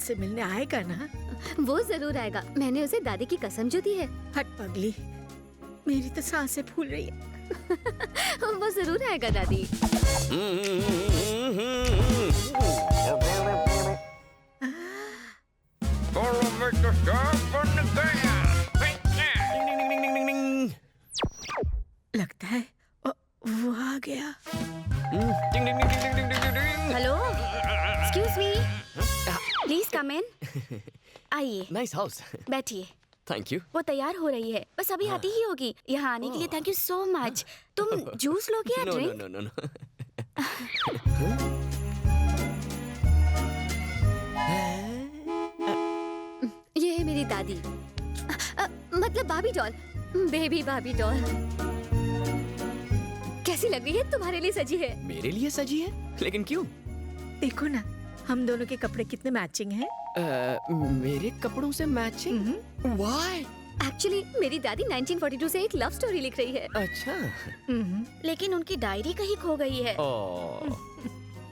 मुझसे मिलने आएगा ना? वो जरूर आएगा, मैंने उसे दादी की कसम जो दी है। हट पगली, मेरी तो सांसें फूल रही है। वो जरूर आएगा दादी। लगता है वो आ गया। Hello, excuse me, please come in. आइए, नाइस हाउस। बैठिए। Thank you. वो तैयार हो रही है, बस अभी आती ही होगी। यहाँ आने के लिए थैंक यू सो मच। तुम जूस लोगे या ड्रिंक? No no no. ये है मेरी दादी, मतलब भाभी डॉल, बेबी भाभी डॉल। कैसी लग रही है? तुम्हारे लिए सजी है। मेरे लिए सजी है? लेकिन क्यों? देखो ना, हम दोनों के कपड़े कितने मैचिंग हैं। मेरे कपड़ों से मैचिंग? Why? एक्चुअली मेरी दादी 1942 से एक लव स्टोरी लिख रही है। अच्छा। लेकिन उनकी डायरी कहीं खो गई है।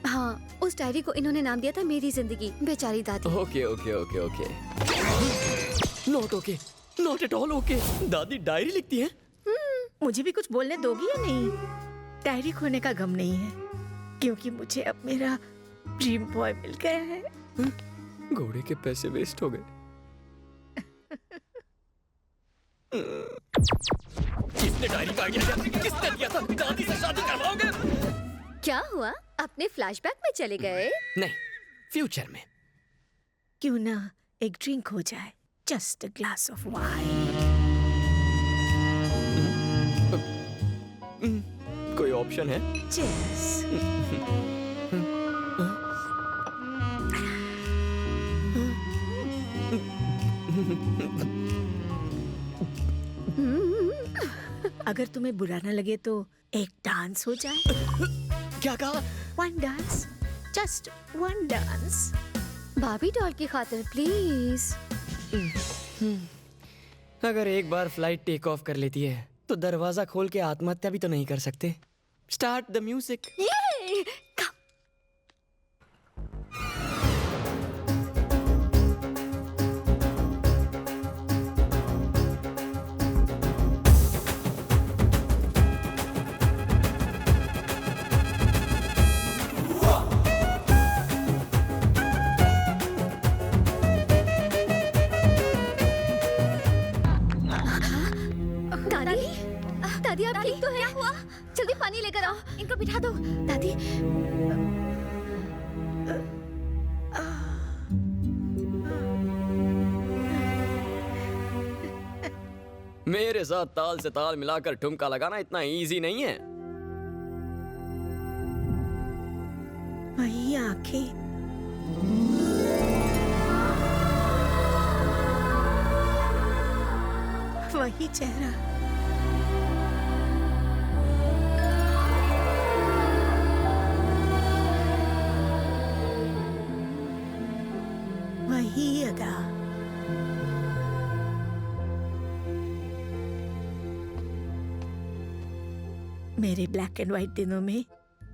हाँ, उस डायरी को इन्होंने नाम दिया था मेरी जिंदगी। बेचारी दादी। Okay okay okay okay. Not okay, not at all okay. दादी डायरी लिखती है? मुझे भी कुछ बोलने दोगी या नहीं? डायरी खोने का गम नहीं है, क्योंकि मुझे अब मेरा ड्रीम बॉय मिल गया है। घोड़े के पैसे वेस्ट हो गए। किसने डायरी का आइडिया दिया? किसने दिया था? दादी से शादी करवाओगे? क्या हुआ? अपने फ्लैशबैक में चले गए? नहीं, फ्यूचर में। क्यों ना एक ड्रिंक हो जाए, just a glass of wine. कोई ऑप्शन है? Cheers. अगर तुम्हें बुरा न लगे तो एक डांस हो जाए। क्या कहा? One dance, just one dance. भाभी डॉल की खातिर प्लीज। अगर एक बार फ्लाइट टेक ऑफ कर लेती है तो दरवाजा खोल के आत्महत्या भी तो नहीं कर सकते। Start the music. दादी आप ठीक तो है? क्या हुआ? जल्दी पानी लेकर आओ, इनको बिठा दो। दादी, मेरे साथ ताल से ताल मिलाकर ठुमका लगाना इतना इजी नहीं है। वही आंखें, वही चेहरा, वही अदा। मेरे ब्लैक एंड व्हाइट दिनों में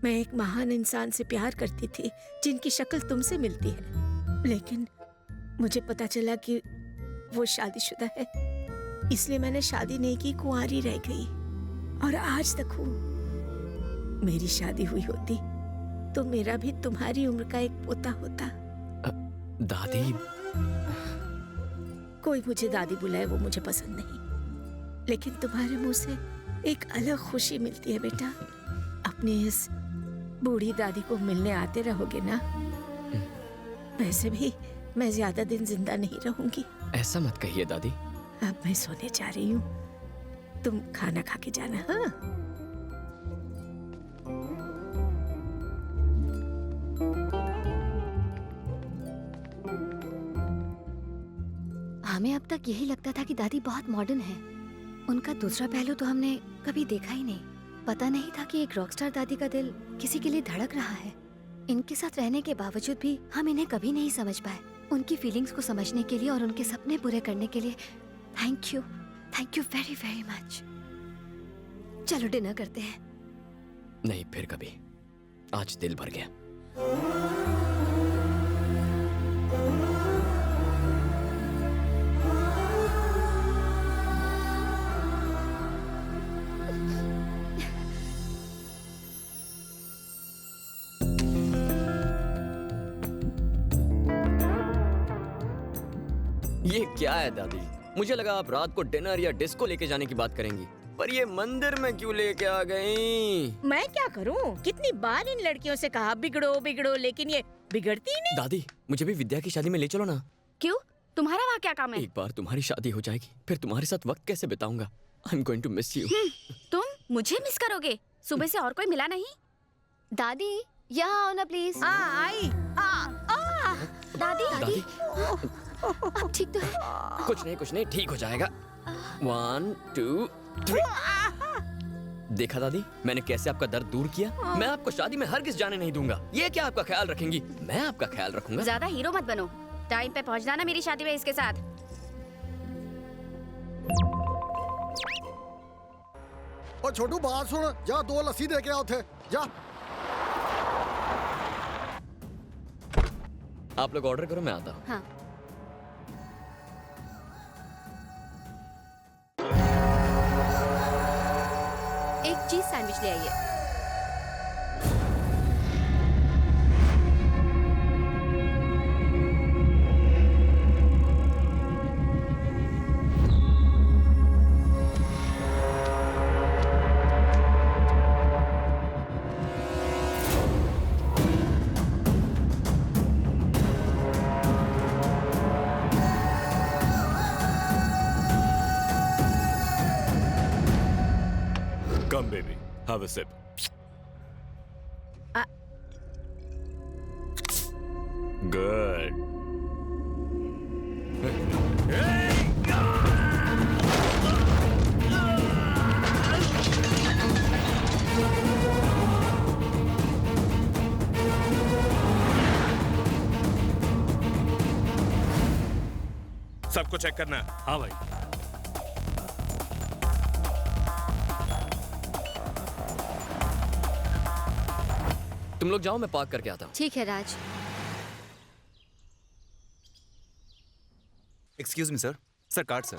मैं एक महान इंसान से प्यार करती थी जिनकी शक्ल तुमसे मिलती है, लेकिन मुझे पता चला कि वो शादीशुदा है, इसलिए मैंने शादी नहीं की, कुंवारी रह गई। और आज तक हूँ। मेरी शादी हुई होती तो मेरा भी तुम्हारी उम्र का एक पोता होता। दादी, कोई मुझे दादी बुलाए वो मुझे पसंद नहीं, लेकिन तुम्हारे मुंह से एक अलग खुशी मिलती है बेटा। अपनी इस बूढ़ी दादी को मिलने आते रहोगे ना? वैसे भी मैं ज्यादा दिन जिंदा नहीं रहूंगी। ऐसा मत कहिए दादी। अब मैं सोने जा रही हूँ, तुम खाना खा के जाना। हाँ, हमें अब तक यही लगता था कि दादी बहुत मॉडर्न है। उनका दूसरा पहलू तो हमने कभी देखा ही नहीं। पता नहीं था कि एक रॉकस्टार दादी का दिल किसी के लिए धड़क रहा है। इनके साथ रहने के बावजूद भी हम इन्हें कभी नहीं समझ पाए। उनकी फीलिंग्स को समझने के लिए और उनके सपने पूरे करने के लिए thank you very very much. चलो डिनर करते हैं। नहीं, फिर कभी। आज दिल भर गया। ये क्या है दादी? मुझे लगा आप रात को डिनर या डिस्को लेके जाने की बात करेंगी, पर ये मंदिर में क्यों लेके आ गई? मैं क्या करूं? कितनी बार इन लड़कियों से कहा बिगड़ो बिगड़ो, लेकिन ये बिगड़ती ही नहीं। दादी, मुझे भी विद्या की शादी में ले चलो ना। क्यों? तुम्हारा वहाँ क्या काम है? एक बार तुम्हारी शादी हो जाएगी, फिर तुम्हारे साथ वक्त कैसे बिताऊंगा? I am going to miss you. तुम मुझे मिस करोगे? सुबह से और कोई मिला नहीं? दादी यहाँ आओ ना प्लीज। आई दादी दादी, अब ठीक तो है? कुछ नहीं, ठीक हो जाएगा। 1 2 3। देखा दादी, मैंने कैसे आपका दर्द दूर किया। मैं आपको शादी में हरगिज़ जाने नहीं दूंगा। ये क्या आपका ख्याल रखेंगी? मैं आपका ख्याल रखूंगा। ज्यादा हीरो मत बनो। टाइम पे पहुंचना ना मेरी शादी में इसके साथ। और छोटू बात सुन, जा 2 लस्सी दे के आओ थे, जा। आप लोग ऑर्डर करो, मैं आता हूँ। हाँ। एक चीज सैंडविच ले आइए। Come, baby. Have a sip. Good. सबको चेक करना है। हाँ भाई। तुम लोग जाओ, मैं पार्क करके आता हूँ। ठीक है Raj. Excuse me sir, sir card sir.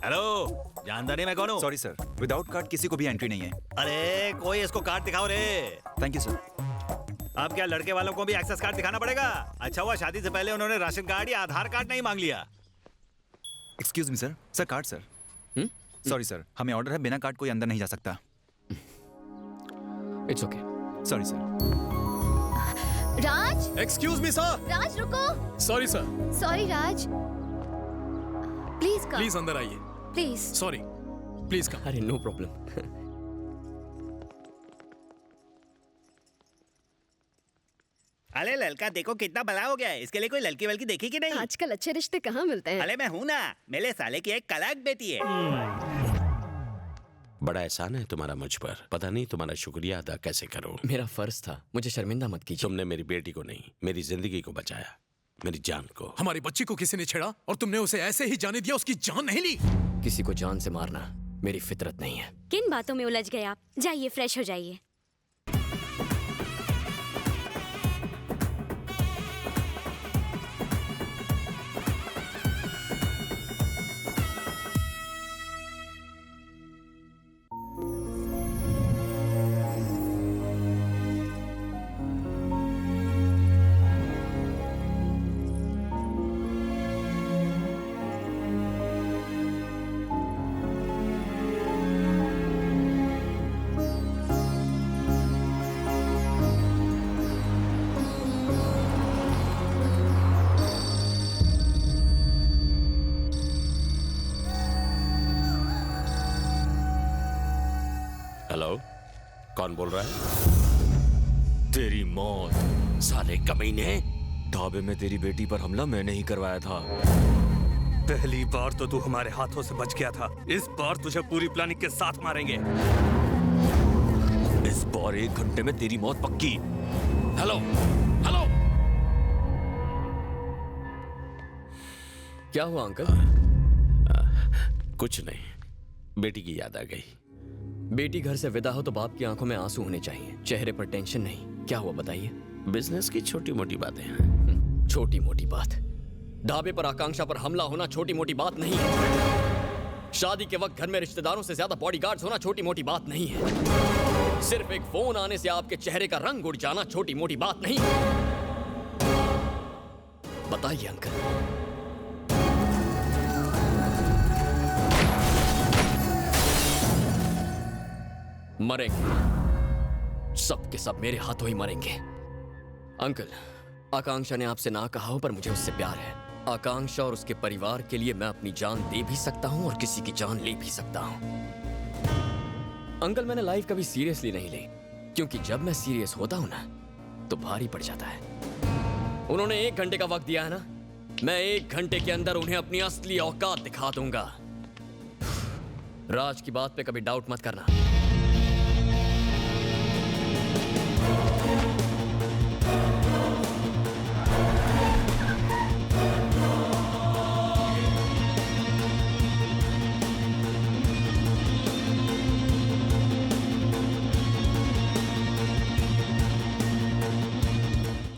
Hello, जानता नहीं मैं कौन हूँ? सॉरी सर, विदाउट कार्ड किसी को भी एंट्री नहीं है। अरे कोई इसको कार्ड दिखाओ रे। Thank you sir. अब क्या लड़के वालों को भी एक्सेस कार्ड दिखाना पड़ेगा? अच्छा हुआ शादी से पहले उन्होंने राशन कार्ड या आधार कार्ड नहीं मांग लिया। Excuse me sir, sir card sir. Sorry sir, हमें ऑर्डर है, बिना कार्ड कोई अंदर नहीं जा सकता। It's okay. Sorry sir. Raj, Excuse me, sir. राज रुको। Sorry, sir. Sorry Raj, please come. Please अंदर आइए. प्लीज। Sorry. Please come. अरे नो प्रॉब्लम। अरे लड़का देखो कितना बड़ा हो गया है, इसके लिए कोई लड़की वलकी देखी कि नहीं? आजकल अच्छे रिश्ते कहाँ मिलते हैं? अरे मैं हूँ ना, मेरे साले की एक कलाक बेटी है। बड़ा एहसान है तुम्हारा मुझ पर, पता नहीं तुम्हारा शुक्रिया अदा कैसे करूं। मेरा फर्ज था, मुझे शर्मिंदा मत कीजिए। तुमने मेरी बेटी को नहीं, मेरी जिंदगी को बचाया, मेरी जान को। हमारी बच्ची को किसी ने छेड़ा और तुमने उसे ऐसे ही जाने दिया, उसकी जान नहीं ली। किसी को जान से मारना मेरी फितरत नहीं है। किन बातों में उलझ गए आप? जाइए फ्रेश हो जाइए। हेलो, कौन बोल रहा है? तेरी मौत। साले कमीने। ढाबे में तेरी बेटी पर हमला मैंने ही करवाया था। पहली बार तो तू हमारे हाथों से बच गया था, इस बार तुझे पूरी प्लानिंग के साथ मारेंगे। इस बार 1 घंटे में तेरी मौत पक्की। Hello, hello. क्या हुआ अंकल? कुछ नहीं, बेटी की याद आ गई। बेटी घर से विदा हो तो बाप की आंखों में आंसू होने चाहिए, चेहरे पर टेंशन नहीं। क्या हुआ बताइए? बिजनेस की छोटी मोटी बातें हैं। छोटी मोटी बात? ढाबे पर आकांक्षा पर हमला होना छोटी मोटी बात नहीं है। शादी के वक्त घर में रिश्तेदारों से ज्यादा बॉडीगार्ड्स होना छोटी मोटी बात नहीं है। सिर्फ एक फोन आने से आपके चेहरे का रंग उड़ जाना छोटी मोटी बात नहीं है। बताइए अंकल, मरेंगे, सब के सब मेरे हाथों ही मरेंगे। अंकल, आकांक्षा ने आपसे ना कहा हो पर मुझे उससे प्यार है। आकांक्षा और उसके परिवार के लिए मैं अपनी जान दे भी सकता हूं और किसी की जान ले भी सकता हूं। अंकल, मैंने लाइफ कभी सीरियसली नहीं ली, क्योंकि जब मैं सीरियस होता हूं ना तो भारी पड़ जाता है। उन्होंने 1 घंटे का वक्त दिया है ना, मैं 1 घंटे के अंदर उन्हें अपनी असली औकात दिखा दूंगा। राज की बात पे कभी डाउट मत करना।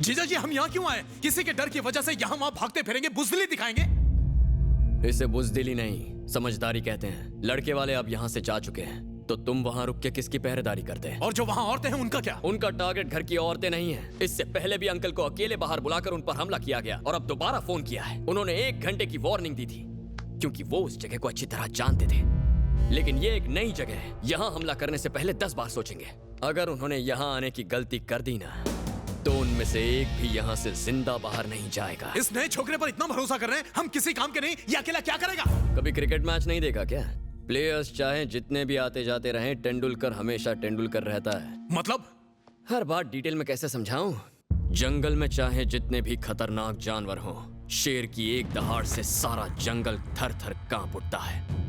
जीजा जी, हम यहाँ क्यों आए? किसी के डर की वजह से यहाँ वहाँ भागते फिरेंगे, बुजदिली दिखाएंगे? इसे बुजदिली नहीं, समझदारी कहते हैं। लड़के वाले अब यहाँ से जा चुके हैं, तो तुम वहाँ रुक के किसकी पहरेदारी करते हैं? और जो वहाँ औरतें हैं उनका क्या? उनका टारगेट घर की औरतें नहीं है। इससे पहले भी अंकल को अकेले बाहर बुलाकर उन पर हमला किया गया और अब दोबारा फोन किया है। उन्होंने 1 घंटे की वार्निंग दी थी, क्योंकि वो उस जगह को अच्छी तरह जानते थे। लेकिन ये एक नई जगह है, यहाँ हमला करने से पहले 10 बार सोचेंगे। अगर उन्होंने यहाँ आने की गलती कर दी ना, तो उनमें से एक भी यहाँ से जिंदा बाहर नहीं जाएगा। इस नए छोकरे पर इतना भरोसा कर रहे हैं, हम किसी काम के नहीं, ये अकेला क्या करेगा? कभी क्रिकेट मैच नहीं देखा क्या? प्लेयर्स चाहे जितने भी आते जाते रहें, तेंदुलकर हमेशा तेंदुलकर रहता है। मतलब? हर बात डिटेल में कैसे समझाऊं? जंगल में चाहे जितने भी खतरनाक जानवर हों, शेर की एक दहाड़ से सारा जंगल थर थर कांप उठता है।